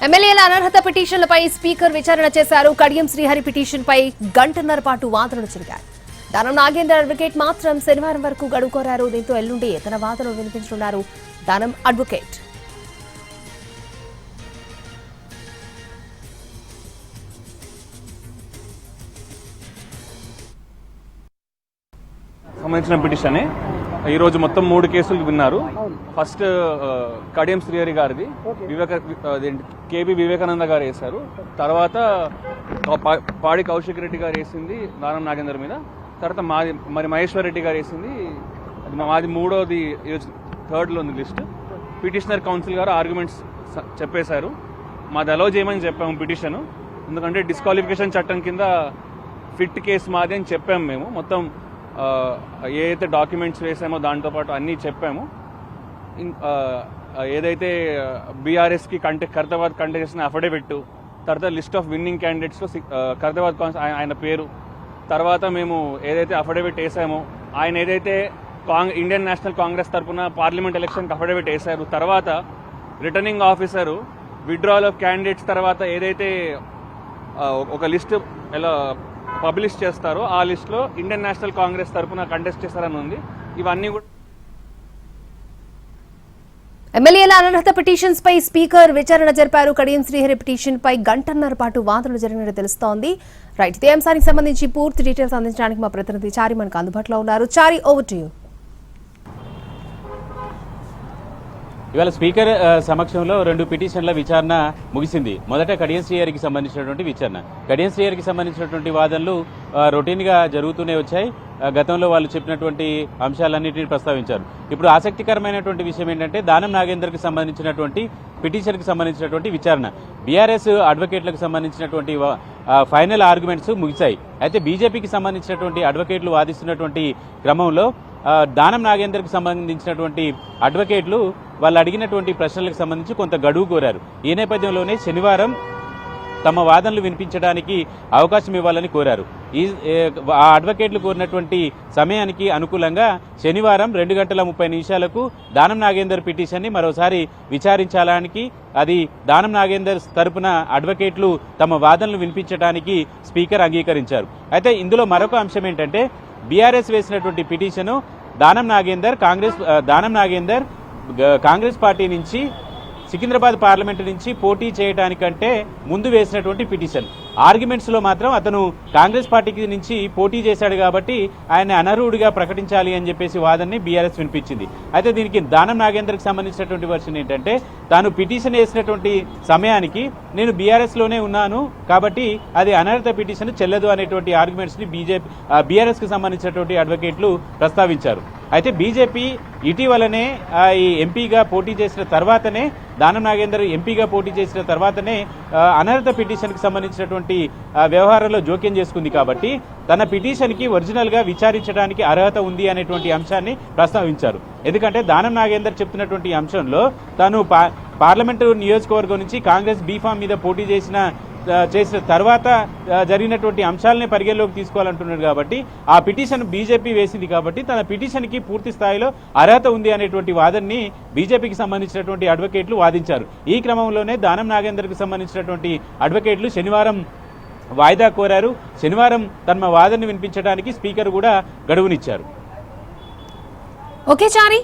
ఎమ్మెల్యేల అనర్హత పిటిషన్లపై స్పీకర్ విచారణ చేశారు. కడియం శ్రీహరి పిటిషన్పై గంటన్నర పాటు వాదనలు జరిగాయి. దానం నాగేందర్ అడ్వకేట్ మాత్రం శనివారం వరకు గడువు కోరారు. దీంతో ఎల్లుండి తన వాదనలు వినిపించనున్నారు దానం అడ్వకేట్. సంబంధించిన పిటిషన్ ఈ రోజు మొత్తం 3 కేసులు విన్నారు. ఫస్ట్ కడియం శ్రీహరి గారిది కేబీ వివేకానంద గారు వేశారు. తర్వాత పాడి కౌశిక్ రెడ్డి గారు వేసింది దానం నాగేందర్ మీద. తర్వాత మరి మహేశ్వర్ రెడ్డి గారు వేసింది మాది మూడోది, థర్డ్లో ఉంది లిస్ట్. పిటిషనర్ కౌన్సిల్ గారు ఆర్గ్యుమెంట్స్ చెప్పేశారు. మాది అలౌ చేయమని చెప్పాము పిటిషన్, ఎందుకంటే డిస్క్వాలిఫికేషన్ చట్టం కింద ఫిట్ కేసు మాది అని చెప్పాము. మేము మొత్తం ఏదైతే డాక్యుమెంట్స్ వేసామో దాంతోపాటు అన్నీ చెప్పాము. ఏదైతే బీఆర్ఎస్కి ఖైరతాబాద్ కంటెస్ట్ చేసిన అఫిడవిట్, తర్వాత లిస్ట్ ఆఫ్ విన్నింగ్ క్యాండిడేట్స్లో ఖైరతాబాద్ ఆయన పేరు, తర్వాత మేము ఏదైతే అఫిడవిట్ వేసామో ఆయన ఏదైతే ఇండియన్ నేషనల్ కాంగ్రెస్ తరఫున పార్లమెంట్ ఎలక్షన్కి అఫిడవిట్ వేశారు, తర్వాత returning officer withdrawal of candidates తర్వాత ఏదైతే ఒక లిస్ట్ ఎలా పబ్లిష్ చేస్తారో ఆ లిస్టులో ఇండియన్ నేషనల్ కాంగ్రెస్ తరఫున కంటెస్ట్ చేస్తారని ఉంది. ఇవన్నీ కూడా ఎమ్మెల్యేల అనర్హత పిటిషన్స్ పై స్పీకర్ విచారణ జరిపారు. కడియం శ్రీహరి పిటిషన్ పై గంటన్నర పాటు వాదనలు జరిగినట్టు తెలుస్తోంది. రైట్, ఇదే అంశానికి సంబంధించి పూర్తి డీటెయిల్స్ అందించడానికి మా ప్రతినిధి చారి మనకు అందుబాటులో ఉన్నారు. చారి, ఓవర్ టు యు. ఇవాళ స్పీకర్ సమక్షంలో 2 పిటిషన్ల విచారణ ముగిసింది. మొదట కడియం శ్రీహరికి సంబంధించినటువంటి విచారణ. కడియం శ్రీహరికి సంబంధించినటువంటి వాదనలు రొటీన్గా జరుగుతూనే వచ్చాయి. గతంలో వాళ్ళు చెప్పినటువంటి అంశాలన్నింటినీ ప్రస్తావించారు. ఇప్పుడు ఆసక్తికరమైనటువంటి విషయం ఏంటంటే దానం నాగేందర్కి సంబంధించినటువంటి పిటిషన్కి సంబంధించినటువంటి విచారణ. బీఆర్ఎస్ అడ్వకేట్లకు సంబంధించినటువంటి ఫైనల్ ఆర్గ్యుమెంట్స్ ముగిశాయి. అయితే బీజేపీకి సంబంధించినటువంటి అడ్వకేట్లు వాదిస్తున్నటువంటి క్రమంలో దానం నాగేందర్కి సంబంధించినటువంటి అడ్వకేట్లు వాళ్ళు అడిగినటువంటి ప్రశ్నలకు సంబంధించి కొంత గడువు కోరారు. ఈ నేపథ్యంలోనే శనివారం తమ వాదనలు వినిపించడానికి అవకాశం ఇవ్వాలని కోరారు. ఆ అడ్వకేట్లు కోరినటువంటి సమయానికి అనుకూలంగా శనివారం 2:30 దానం నాగేందర్ పిటిషన్ని మరోసారి విచారించాలని, అది దానం నాగేందర్ తరపున అడ్వకేట్లు తమ వాదనలు వినిపించడానికి స్పీకర్ అంగీకరించారు. అయితే ఇందులో మరొక అంశం ఏంటంటే బీఆర్ఎస్ వేసినటువంటి పిటిషను దానం నాగేందర్ కాంగ్రెస్ పార్టీ నుంచి సికింద్రాబాద్ పార్లమెంటు నుంచి పోటీ చేయడానికంటే ముందు వేసినటువంటి పిటిషన్. ఆర్గ్యుమెంట్స్లో మాత్రం అతను కాంగ్రెస్ పార్టీకి నుంచి పోటీ చేశాడు కాబట్టి ఆయన అనర్హుడిగా ప్రకటించాలి అని చెప్పేసి వాదనని బీఆర్ఎస్ వినిపించింది. అయితే దీనికి దానం నాగేందర్కి సంబంధించినటువంటి వర్షన్ ఏంటంటే తాను పిటిషన్ వేసినటువంటి సమయానికి నేను బీఆర్ఎస్లోనే ఉన్నాను కాబట్టి అది అనర్హత పిటిషన్ చెల్లదు అనేటువంటి ఆర్గ్యుమెంట్స్ని బీఆర్ఎస్కి సంబంధించినటువంటి అడ్వకేట్లు ప్రస్తావించారు. అయితే బీజేపీ ఇటీవలనే ఈ ఎంపీగా పోటీ చేసిన తర్వాతనే దానం నాగేందర్ ఎంపీగా పోటీ చేసిన తర్వాతనే అనర్హత పిటిషన్కి సంబంధించినటువంటి వ్యవహారంలో జోక్యం చేసుకుంది కాబట్టి తన పిటిషన్కి ఒరిజినల్గా విచారించడానికి అర్హత ఉంది అనేటువంటి అంశాన్ని ప్రస్తావించారు. ఎందుకంటే దానం నాగేందర్ చెప్తున్నటువంటి అంశంలో తాను పార్లమెంటు నియోజకవర్గం నుంచి కాంగ్రెస్ బీఫామ్ మీద పోటీ చేసిన తర్వాత జరిగినటువంటి అంశాలనే పరిగణలోకి తీసుకోవాలంటున్నాడు కాబట్టి ఆ పిటిషన్ బీజేపీ వేసింది కాబట్టి తన పిటిషన్కి పూర్తి స్థాయిలో అర్హత ఉంది అనేటువంటి వాదనని బీజేపీకి సంబంధించినటువంటి అడ్వకేట్లు వాదించారు. ఈ క్రమంలోనే దానం నాగేందర్కి సంబంధించినటువంటి అడ్వకేట్లు శనివారం వాయిదా కోరారు. శనివారం తమ వాదనని వినిపించడానికి స్పీకర్ కూడా గడువునిచ్చారు. ఓకే చారి.